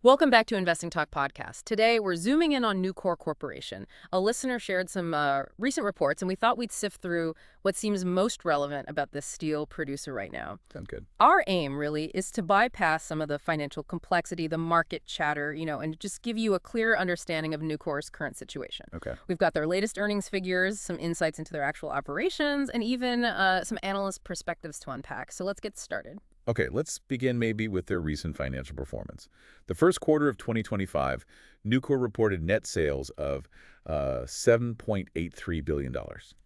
Welcome back to Investing Talk Podcast. Today, we're zooming in on Nucor Corporation. A listener shared some recent reports, and we thought we'd sift through what seems most relevant about this steel producer right now. Sounds good. Our aim, really, is to bypass some of the financial complexity, the market chatter, and just give you a clear understanding of Nucor's current situation. Okay. We've got their latest earnings figures, some insights into their actual operations, and even some analyst perspectives to unpack. So let's get started. Okay, let's begin maybe with their recent financial performance. The first quarter of 2025, Nucor reported net sales of $7.83 billion.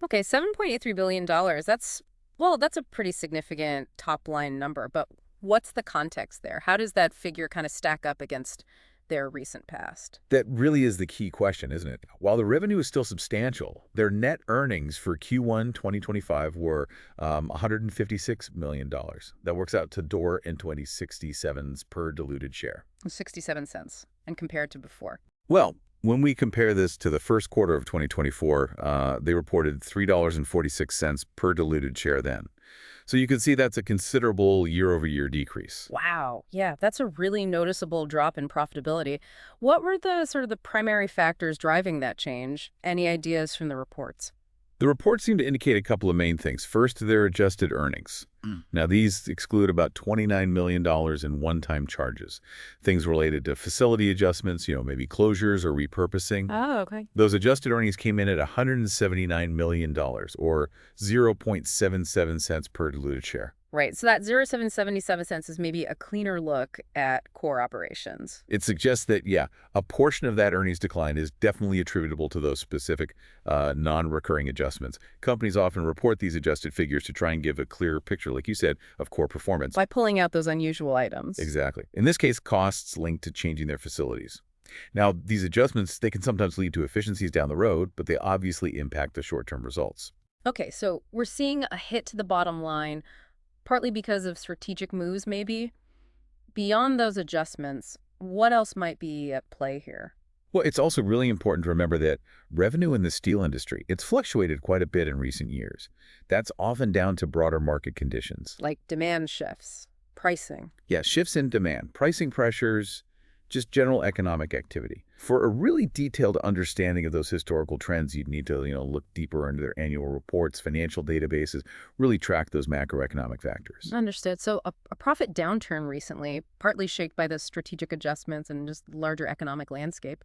Okay, $7.83 billion. That's a pretty significant top-line number, but what's the context there? How does that figure kind of stack up against their recent past? That really is the key question, isn't it? While the revenue is still substantial, their net earnings for Q1 2025 were $156 million. That works out to $1.67 per diluted share. 67 cents, and compared to before. Well, when we compare this to the first quarter of 2024, they reported $3.46 per diluted share then. So you can see that's a considerable year-over-year decrease. Wow. Yeah, that's a really noticeable drop in profitability. What were the primary factors driving that change? Any ideas from the reports? The reports seem to indicate a couple of main things. First, their adjusted earnings. Now, these exclude about $29 million in one-time charges, things related to facility adjustments, maybe closures or repurposing. Oh, okay. Those adjusted earnings came in at $179 million, or 0.77 cents per diluted share. Right. So that 0.77 cents is maybe a cleaner look at core operations. It suggests that, yeah, a portion of that earnings decline is definitely attributable to those specific non-recurring adjustments. Companies often report these adjusted figures to try and give a clearer picture, like you said, of core performance. By pulling out those unusual items. Exactly. In this case, costs linked to changing their facilities. Now, these adjustments, they can sometimes lead to efficiencies down the road, but they obviously impact the short-term results. Okay, so we're seeing a hit to the bottom line, partly because of strategic moves, maybe. Beyond those adjustments, what else might be at play here? Well, it's also really important to remember that revenue in the steel industry, it's fluctuated quite a bit in recent years. That's often down to broader market conditions. Like demand shifts, pricing. Yeah, shifts in demand, pricing pressures, just general economic activity. For a really detailed understanding of those historical trends, you'd need to, look deeper into their annual reports, financial databases, really track those macroeconomic factors. Understood. So a profit downturn recently, partly shaped by the strategic adjustments and just larger economic landscape.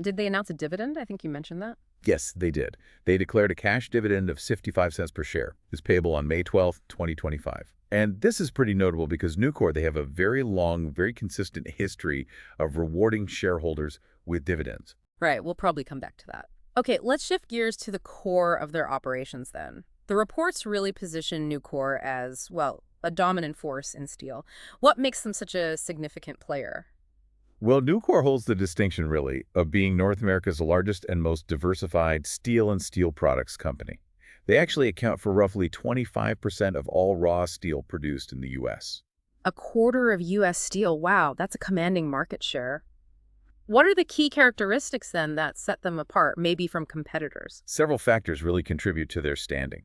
Did they announce a dividend? I think you mentioned that. Yes, they did. They declared a cash dividend of 65 cents per share. It's payable on May 12, 2025. And this is pretty notable because Nucor, they have a very long, very consistent history of rewarding shareholders with dividends. Right. We'll probably come back to that. Okay, let's shift gears to the core of their operations then. The reports really position Nucor as, well, a dominant force in steel. What makes them such a significant player? Well, Nucor holds the distinction, really, of being North America's largest and most diversified steel and steel products company. They actually account for roughly 25% of all raw steel produced in the U.S. A quarter of U.S. steel. Wow, that's a commanding market share. What are the key characteristics, then, that set them apart, maybe from competitors? Several factors really contribute to their standing.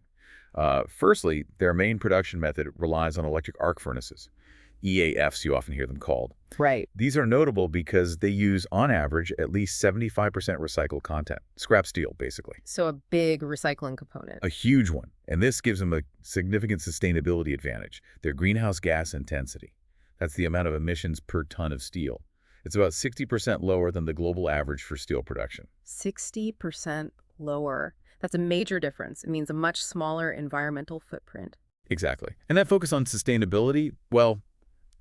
Firstly, their main production method relies on electric arc furnaces. EAFs, you often hear them called. Right. These are notable because they use, on average, at least 75% recycled content. Scrap steel, basically. So a big recycling component. A huge one. And this gives them a significant sustainability advantage, their greenhouse gas intensity. That's the amount of emissions per ton of steel. It's about 60% lower than the global average for steel production. 60% lower. That's a major difference. It means a much smaller environmental footprint. Exactly. And that focus on sustainability, well,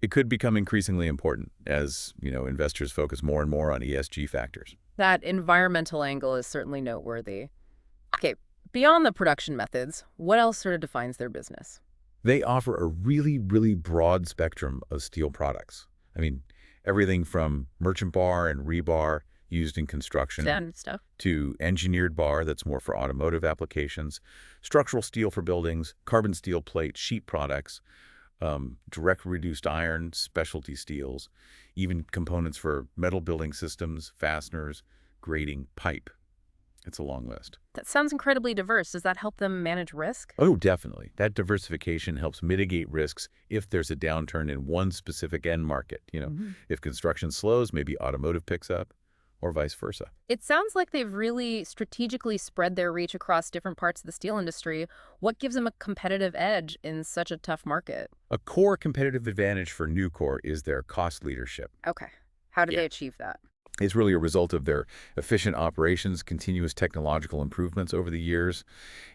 it could become increasingly important as, investors focus more and more on ESG factors. That environmental angle is certainly noteworthy. Okay, beyond the production methods, what else sort of defines their business? They offer a really, really broad spectrum of steel products. I mean, everything from merchant bar and rebar used in construction Stuff. to engineered bar that's more for automotive applications, structural steel for buildings, carbon steel plate, sheet products, direct reduced iron, specialty steels, even components for metal building systems, fasteners, grating, pipe. It's a long list. That sounds incredibly diverse. Does that help them manage risk? Oh, definitely. That diversification helps mitigate risks if there's a downturn in one specific end market. Mhm. If construction slows, maybe automotive picks up, or vice versa. It sounds like they've really strategically spread their reach across different parts of the steel industry. What gives them a competitive edge in such a tough market? A core competitive advantage for Nucor is their cost leadership. Okay. How did Yeah. they achieve that? It's really a result of their efficient operations, continuous technological improvements over the years,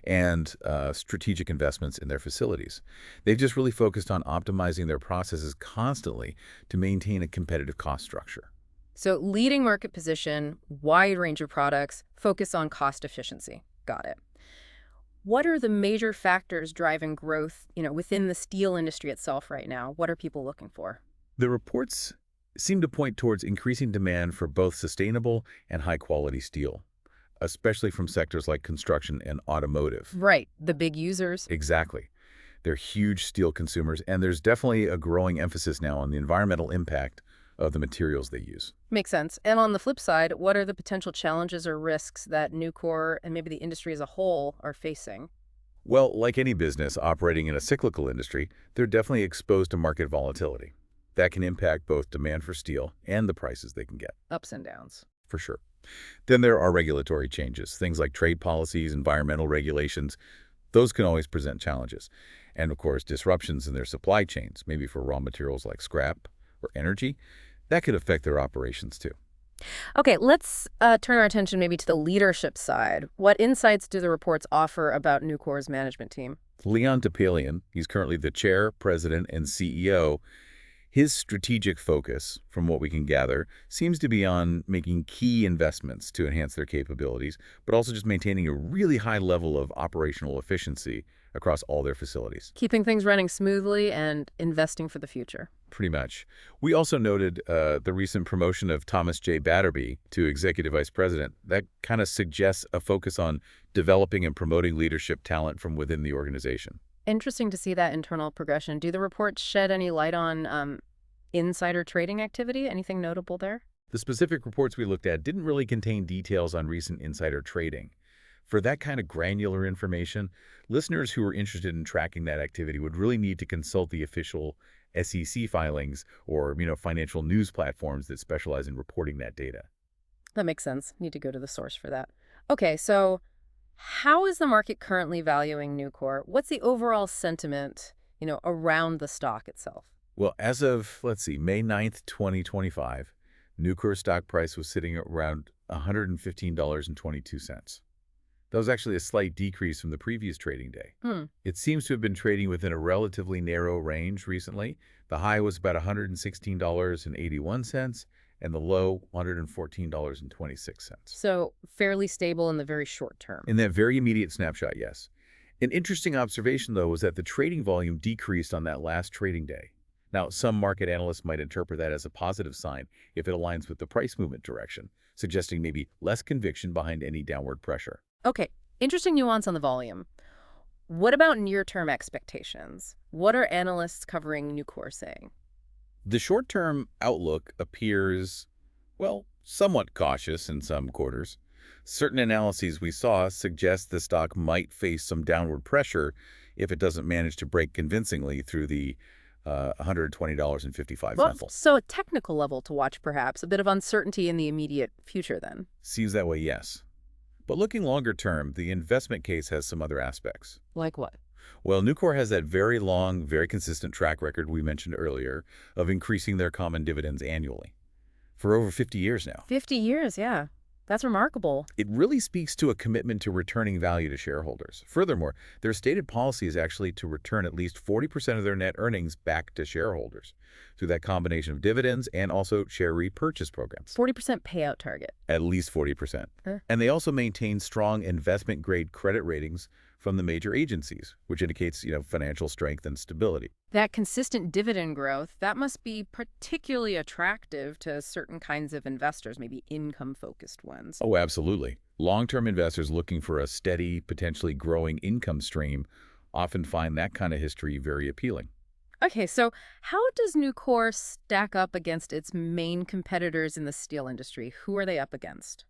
and strategic investments in their facilities. They've just really focused on optimizing their processes constantly to maintain a competitive cost structure. So, leading market position, wide range of products, focus on cost efficiency. Got it. What are the major factors driving growth, within the steel industry itself right now? What are people looking for? The reports seem to point towards increasing demand for both sustainable and high-quality steel, especially from sectors like construction and automotive. Right, the big users. Exactly. They're huge steel consumers, and there's definitely a growing emphasis now on the environmental impact of the materials they use. Makes sense. And on the flip side, what are the potential challenges or risks that Nucor and maybe the industry as a whole are facing? Well, like any business operating in a cyclical industry, they're definitely exposed to market volatility. That can impact both demand for steel and the prices they can get, Ups and downs. for sure. Then there are regulatory changes, things like trade policies, environmental regulations. Those can always present challenges. And of course, disruptions in their supply chains, maybe for raw materials like scrap or energy, that could affect their operations too. Okay, let's turn our attention maybe to the leadership side. What insights do the reports offer about Nucor's management team? Leon Topalian, he's currently the chair, president, and CEO. His strategic focus, from what we can gather, seems to be on making key investments to enhance their capabilities, but also just maintaining a really high level of operational efficiency across all their facilities. Keeping things running smoothly and investing for the future. Pretty much. We also noted the recent promotion of Thomas J. Batterby to executive vice president. That kind of suggests a focus on developing and promoting leadership talent from within the organization. Interesting to see that internal progression. Do the reports shed any light on insider trading activity? Anything notable there? The specific reports we looked at didn't really contain details on recent insider trading. For that kind of granular information, listeners who are interested in tracking that activity would really need to consult the official SEC filings or, financial news platforms that specialize in reporting that data. That makes sense. Need to go to the source for that. Okay, so how is the market currently valuing Nucor? What's the overall sentiment, around the stock itself? Well, as of, let's see, May 9th, 2025, Nucor stock price was sitting at around $115.22. That was actually a slight decrease from the previous trading day. Hmm. It seems to have been trading within a relatively narrow range recently. The high was about $116.81, and the low, $114.26. So fairly stable in the very short term. In that very immediate snapshot, yes. An interesting observation, though, was that the trading volume decreased on that last trading day. Now, some market analysts might interpret that as a positive sign if it aligns with the price movement direction, suggesting maybe less conviction behind any downward pressure. Okay, interesting nuance on the volume. What about near-term expectations? What are analysts covering Nucor saying? The short-term outlook appears, well, somewhat cautious in some quarters. Certain analyses we saw suggest the stock might face some downward pressure if it doesn't manage to break convincingly through the $120.55 Well, level. so a technical level to watch, perhaps. A bit of uncertainty in the immediate future, then. Seems that way, yes. But looking longer term, the investment case has some other aspects. Like what? Well, Nucor has that very long, very consistent track record we mentioned earlier of increasing their common dividends annually for over 50 years now. 50 years, yeah. That's remarkable. It really speaks to a commitment to returning value to shareholders. Furthermore, their stated policy is actually to return at least 40% of their net earnings back to shareholders through that combination of dividends and also share repurchase programs. 40% payout target. At least 40%. Huh. And they also maintain strong investment-grade credit ratings from the major agencies, which indicates, financial strength and stability. That consistent dividend growth, that must be particularly attractive to certain kinds of investors, maybe income-focused ones. Oh, absolutely. Long-term investors looking for a steady, potentially growing income stream often find that kind of history very appealing. Okay, so how does Nucor stack up against its main competitors in the steel industry? Who are they up against?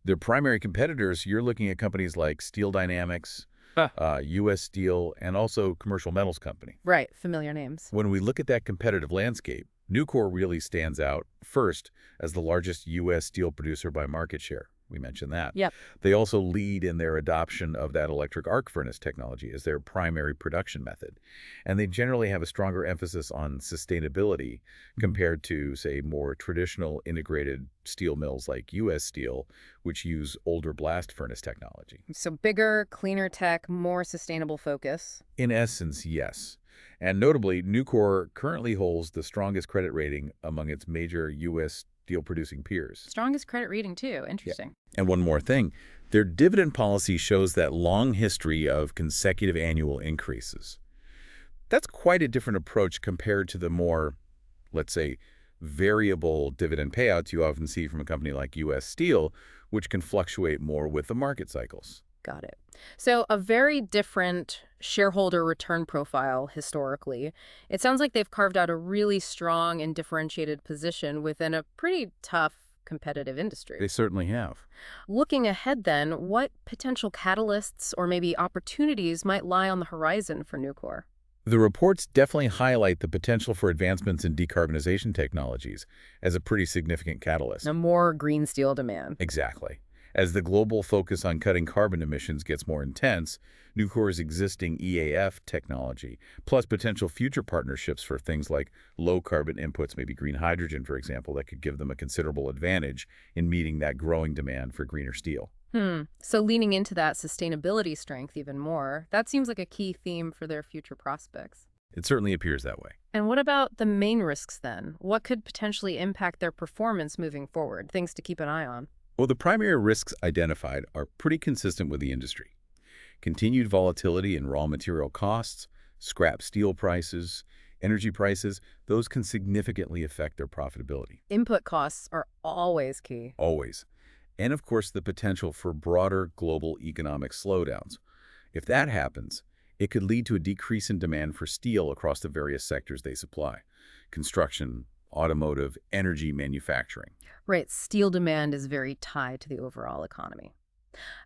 Their primary competitors, you're looking at companies like Steel Dynamics, Huh. U.S. Steel, and also Commercial Metals Company. Right, familiar names. When we look at that competitive landscape, Nucor really stands out first as the largest U.S. steel producer by market share. We mentioned that. Yep. They also lead in their adoption of that electric arc furnace technology as their primary production method. And they generally have a stronger emphasis on sustainability compared to, say, more traditional integrated steel mills like U.S. Steel, which use older blast furnace technology. So bigger, cleaner tech, more sustainable focus. In essence, yes. And notably, Nucor currently holds the strongest credit rating among its major U.S. steel-producing peers. Strongest credit rating, too. Interesting. And one more thing, their dividend policy shows that long history of consecutive annual increases. That's quite a different approach compared to the more, let's say, variable dividend payouts you often see from a company like U.S. Steel, which can fluctuate more with the market cycles. Got it. So a very different shareholder return profile historically. It sounds like they've carved out a really strong and differentiated position within a pretty tough competitive industry. They certainly have. Looking ahead then, what potential catalysts or maybe opportunities might lie on the horizon for Nucor? The reports definitely highlight the potential for advancements in decarbonization technologies as a pretty significant catalyst. No more green steel demand. Exactly. As the global focus on cutting carbon emissions gets more intense, Nucor's existing EAF technology, plus potential future partnerships for things like low-carbon inputs, maybe green hydrogen, for example, that could give them a considerable advantage in meeting that growing demand for greener steel. So leaning into that sustainability strength even more, that seems like a key theme for their future prospects. It certainly appears that way. And what about the main risks then? What could potentially impact their performance moving forward? Things to keep an eye on. Well, the primary risks identified are pretty consistent with the industry. Continued volatility in raw material costs, scrap steel prices, energy prices, those can significantly affect their profitability. Input costs are always key. Always. And of course, the potential for broader global economic slowdowns. If that happens, it could lead to a decrease in demand for steel across the various sectors they supply: construction, automotive, energy, manufacturing. Right, steel demand is very tied to the overall economy.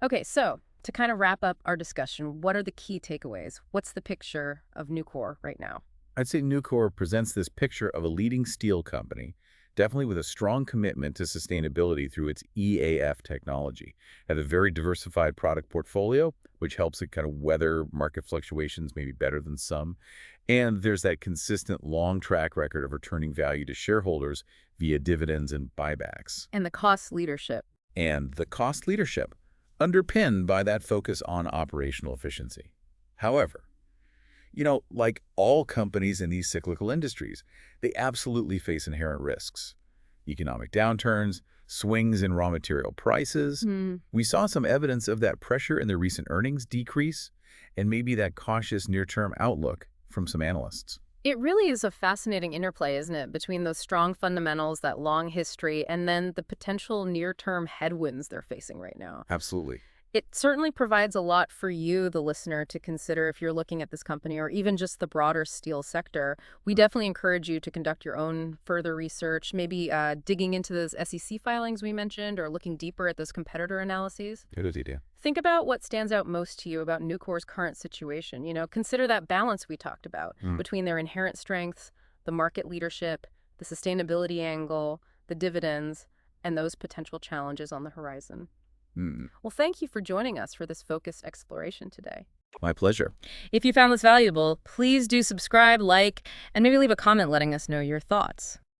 Okay, so to kind of wrap up our discussion, what are the key takeaways? What's the picture of Nucor right now? I'd say Nucor presents this picture of a leading steel company, definitely with a strong commitment to sustainability through its EAF technology. Have a very diversified product portfolio, which helps it kind of weather market fluctuations maybe better than some. And there's that consistent long track record of returning value to shareholders via dividends and buybacks. And the cost leadership. And the cost leadership, underpinned by that focus on operational efficiency. However, like all companies in these cyclical industries, they absolutely face inherent risks. Economic downturns, swings in raw material prices. We saw some evidence of that pressure in the recent earnings decrease and maybe that cautious near-term outlook from some analysts. It really is a fascinating interplay, isn't it, between those strong fundamentals, that long history, and then the potential near-term headwinds they're facing right now. Absolutely. It certainly provides a lot for you, the listener, to consider if you're looking at this company or even just the broader steel sector. We definitely encourage you to conduct your own further research, maybe digging into those SEC filings we mentioned or looking deeper at those competitor analyses. Good idea. Think about what stands out most to you about Nucor's current situation. Consider that balance we talked about between their inherent strengths, the market leadership, the sustainability angle, the dividends, and those potential challenges on the horizon. Well, thank you for joining us for this focused exploration today. My pleasure. If you found this valuable, please do subscribe, like, and maybe leave a comment letting us know your thoughts.